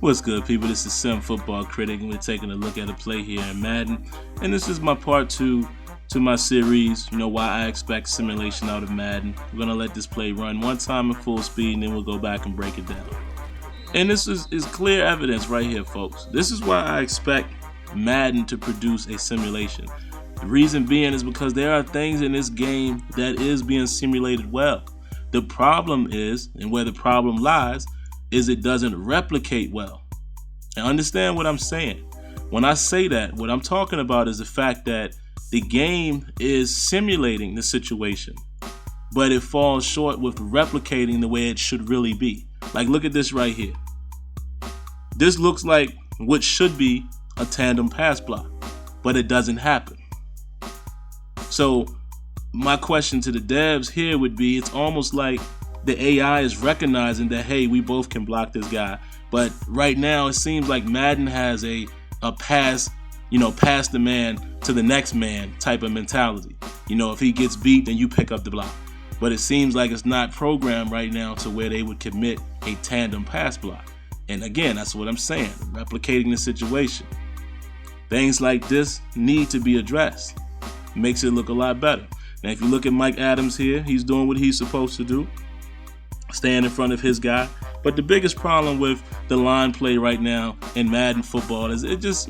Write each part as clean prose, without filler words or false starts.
What's good, people? This is SimFBallCritic, and we're taking a look at a play here in Madden. And this is my part 2 to my series, why I expect simulation out of Madden. We're going to let this play run one time at full speed, and then we'll go back and break it down. And this is clear evidence right here, folks. This is why I expect Madden to produce a simulation. The reason being is because there are things in this game that is being simulated well. The problem is, and where the problem lies, is it doesn't replicate well. And understand what I'm saying. When I say that, what I'm talking about is the fact that the game is simulating the situation, but it falls short with replicating the way it should really be. Like, look at this right here. This looks like what should be a tandem pass block, but it doesn't happen. So my question to the devs here would be, it's almost like the AI is recognizing that, hey, we both can block this guy. But right now it seems like Madden has a pass, pass the man to the next man type of mentality. If he gets beat, then you pick up the block. But it seems like it's not programmed right now to where they would commit a tandem pass block. And again, that's what I'm saying, replicating the situation. Things like this need to be addressed. Makes it look a lot better. Now, if you look at Mike Adams here, he's doing what he's supposed to do. Stand in front of his guy. But the biggest problem with the line play right now in Madden Football is it just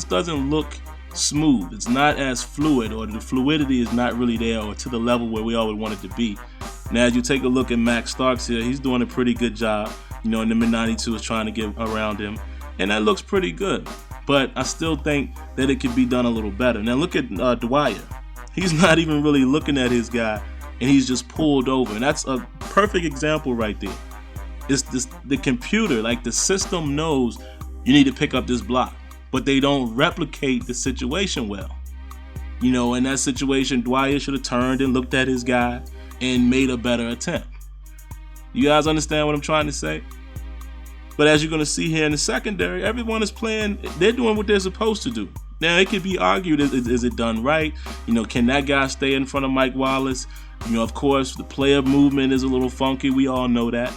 doesn't look smooth. It's not as fluid, or the fluidity is not really there, or to the level where we all would want it to be. Now, as you take a look at Max Starks here, he's doing a pretty good job. And the mid-92 is trying to get around him, and that looks pretty good. But I still think that it could be done a little better. Now look at Dwyer. He's not even really looking at his guy, and he's just pulled over. And that's a perfect example right there. It's the computer, like the system knows you need to pick up this block, but they don't replicate the situation well. In that situation, Dwyer should have turned and looked at his guy and made a better attempt. You guys understand what I'm trying to say? But as you're going to see here in the secondary, everyone is playing, they're doing what they're supposed to do. Now, it could be argued, is it done right? Can that guy stay in front of Mike Wallace? Of course, the player movement is a little funky. We all know that.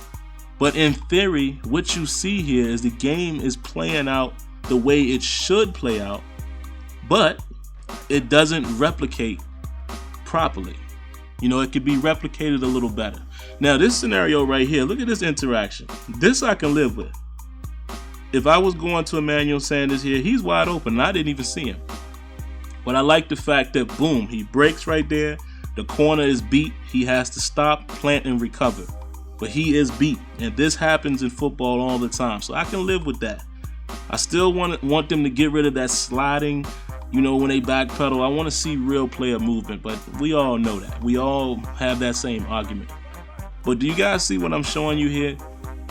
But in theory, what you see here is the game is playing out the way it should play out, but it doesn't replicate properly. It could be replicated a little better. Now, this scenario right here, look at this interaction. This I can live with. If I was going to Emmanuel Sanders here, he's wide open, and I didn't even see him. But I like the fact that, boom, he breaks right there. The corner is beat. He has to stop, plant, and recover. But he is beat, and this happens in football all the time, so I can live with that. I still want them to get rid of that sliding, when they backpedal. I want to see real player movement, but we all know that. We all have that same argument. But do you guys see what I'm showing you here?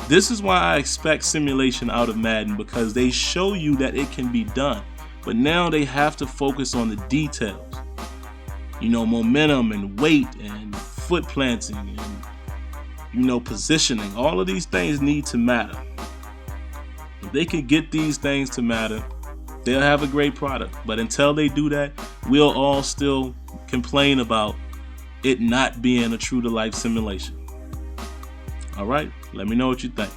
This is why I expect simulation out of Madden, because they show you that it can be done. But now they have to focus on the details. Momentum and weight and foot planting and, positioning. All of these things need to matter. If they can get these things to matter, they'll have a great product. But until they do that, we'll all still complain about it not being a true-to-life simulation. All right, let me know what you think.